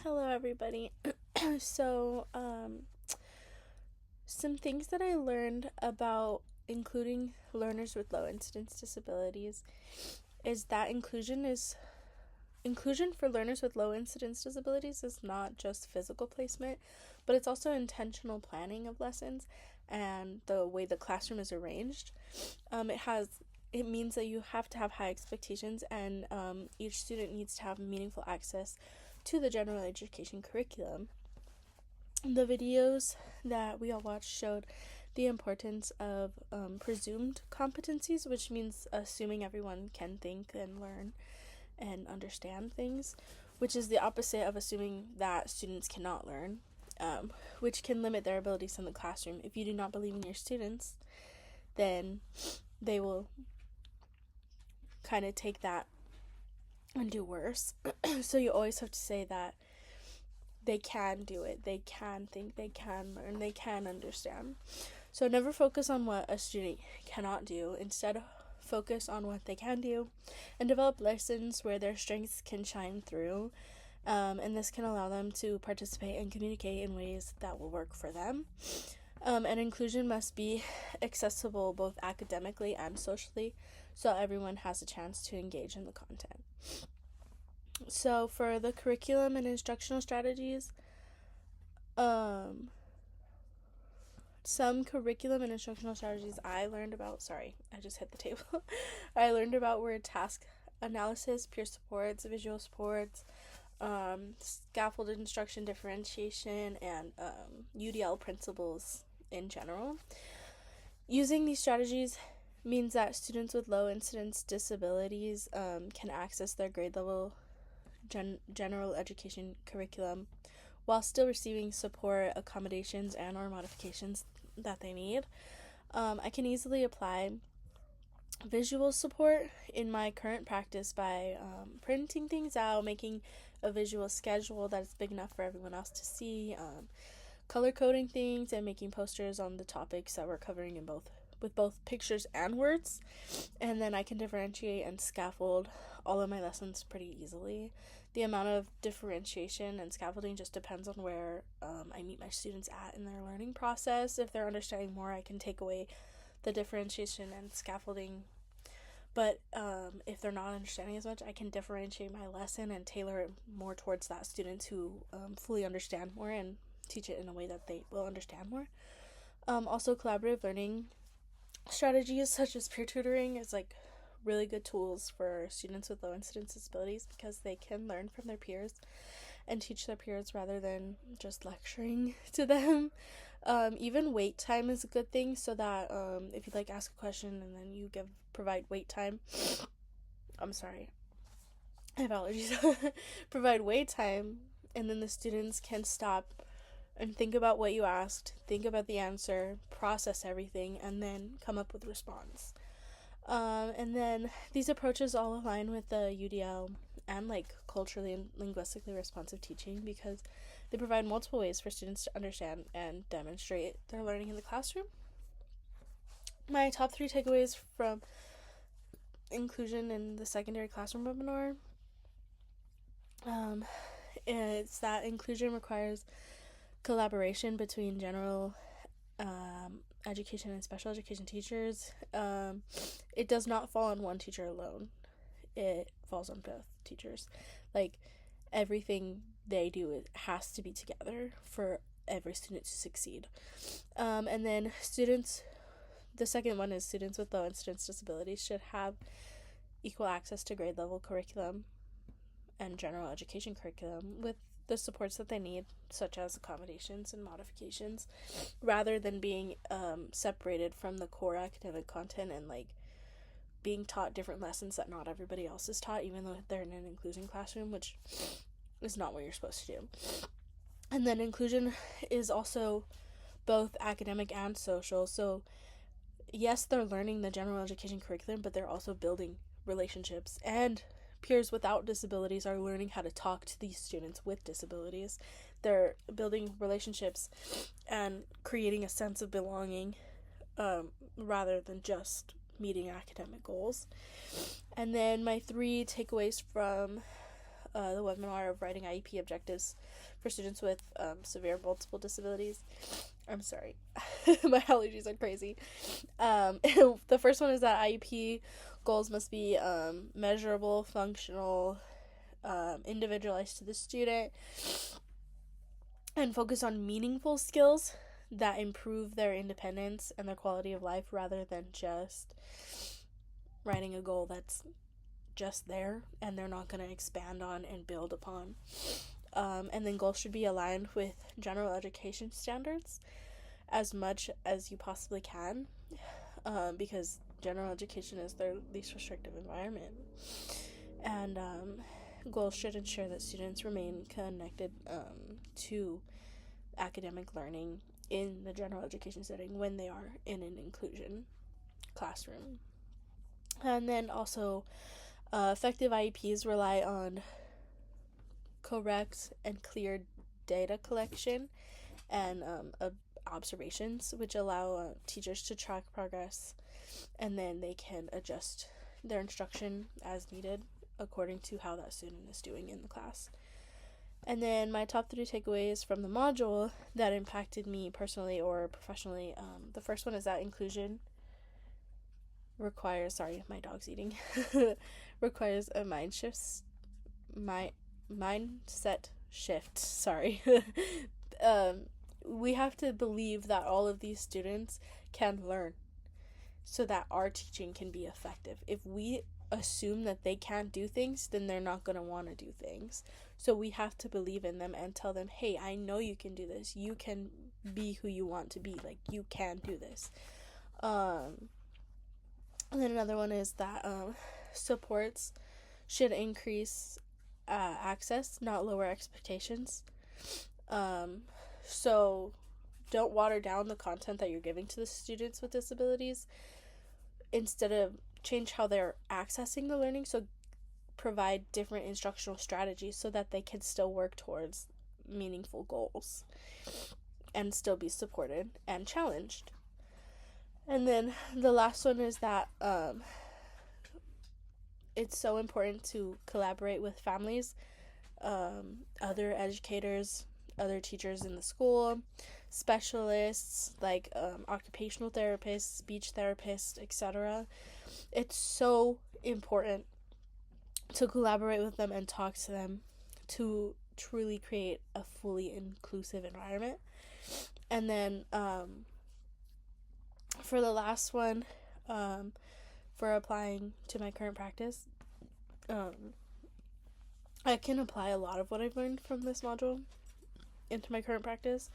Hello, everybody. So, some things that I learned about including learners with low incidence disabilities is that inclusion for learners with low incidence disabilities is not just physical placement, but it's also intentional planning of lessons and the way the classroom is arranged. It means that you have to have high expectations, and each student needs to have meaningful access to the general education curriculum. The videos that we all watched showed the importance of presumed competencies, which means assuming everyone can think and learn and understand things, which is the opposite of assuming that students cannot learn, which can limit their abilities in the classroom. If you do not believe in your students, then they will kind of take that and do worse. So you always have to say that they can do it, they can think, they can learn, they can understand. So never focus on what a student cannot do. Instead, focus on what they can do and develop lessons where their strengths can shine through. And this can allow them to participate and communicate in ways that will work for them. And inclusion must be accessible both academically and socially, so everyone has a chance to engage in the content. So for the curriculum and instructional strategies, some curriculum and instructional strategies I learned about, I just hit the table. I learned about were task analysis, peer supports, visual supports, scaffolded instruction differentiation, and UDL principles in general. Using these strategies means that students with low incidence disabilities can access their grade level general education curriculum while still receiving support, accommodations, and or modifications that they need. I can easily apply visual support in my current practice by printing things out, making a visual schedule that's big enough for everyone else to see, color coding things, and making posters on the topics that we're covering with both pictures and words. And then I can differentiate and scaffold all of my lessons pretty easily. The amount of differentiation and scaffolding just depends on where I meet my students at in their learning process. If they're understanding more, I can take away the differentiation and scaffolding. But if they're not understanding as much, I can differentiate my lesson and tailor it more towards that student who fully understand more and teach it in a way that they will understand more. Also, collaborative learning strategies such as peer tutoring is really good tools for students with low incidence disabilities because they can learn from their peers and teach their peers rather than just lecturing to them. Even wait time is a good thing, so that if you ask a question and then you provide wait time. I'm sorry, I have allergies. Provide wait time, and then the students can stop and think about what you asked, think about the answer, process everything, and then come up with a response. And then these approaches all align with the UDL and culturally and linguistically responsive teaching because they provide multiple ways for students to understand and demonstrate their learning in the classroom. My top 3 takeaways from inclusion in the secondary classroom webinar is that inclusion requires collaboration between general education and special education teachers. It does not fall on one teacher alone. It falls on both teachers. Everything they do, it has to be together for every student to succeed. And then the second one is students with low incidence disabilities should have equal access to grade level curriculum and general education curriculum with the supports that they need, such as accommodations and modifications, rather than being separated from the core academic content and being taught different lessons that not everybody else is taught, even though they're in an inclusion classroom, which is not what you're supposed to do. And then inclusion is also both academic and social. So yes, they're learning the general education curriculum, but they're also building relationships, and peers without disabilities are learning how to talk to these students with disabilities. They're building relationships and creating a sense of belonging rather than just meeting academic goals. And then my 3 takeaways from the webinar of writing IEP objectives for students with severe multiple disabilities. I'm sorry, my allergies are crazy. The first one is that IEP goals must be measurable, functional, individualized to the student, and focus on meaningful skills that improve their independence and their quality of life, rather than just writing a goal that's just there and they're not going to expand on and build upon. And then goals should be aligned with general education standards as much as you possibly can, because general education is their least restrictive environment. And goals should ensure that students remain connected to academic learning in the general education setting when they are in an inclusion classroom. And then also, effective IEPs rely on correct and clear data collection and observations, which allow teachers to track progress, and then they can adjust their instruction as needed according to how that student is doing in the class. And then my top 3 takeaways from the module that impacted me personally or professionally. The first one is that inclusion requires, sorry, my dog's eating, requires a mindset shift. Sorry. We have to believe that all of these students can learn so that our teaching can be effective. If we assume that they can't do things, then they're not going to want to do things. So we have to believe in them and tell them, hey, I know you can do this. You can be who you want to be. Like, you can do this. And then another one is that supports should increase access, not lower expectations. So don't water down the content that you're giving to the students with disabilities. Instead of change how they're accessing the learning, so provide different instructional strategies so that they can still work towards meaningful goals and still be supported and challenged. And then the last one is that it's so important to collaborate with families, other educators, other teachers in the school, specialists like occupational therapists, speech therapists, etc. It's so important to collaborate with them and talk to them to truly create a fully inclusive environment. And then for the last one, for applying to my current practice, I can apply a lot of what I've learned from this module into my current practice.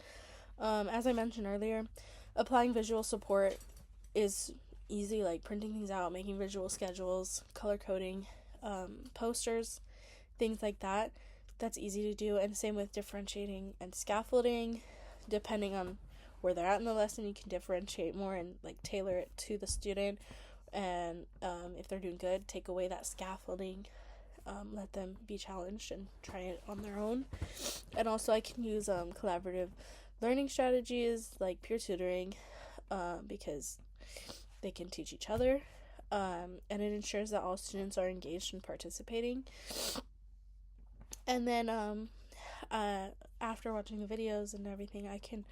As I mentioned earlier, applying visual support is easy, like printing things out, making visual schedules, color coding, posters, things like that. That's easy to do. And same with differentiating and scaffolding. Depending on where they're at in the lesson, you can differentiate more and like tailor it to the student. And if they're doing good, take away that scaffolding. Let them be challenged and try it on their own. And also I can use collaborative learning strategies like peer tutoring, because they can teach each other, and it ensures that all students are engaged and participating. And then after watching the videos and everything, I can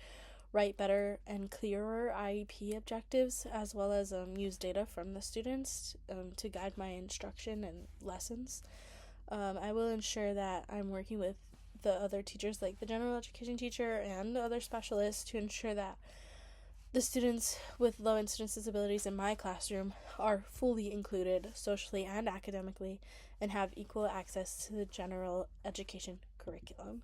write better and clearer IEP objectives, as well as use data from the students to guide my instruction and lessons. I will ensure that I'm working with the other teachers, like the general education teacher and the other specialists, to ensure that the students with low incidence disabilities in my classroom are fully included socially and academically and have equal access to the general education curriculum.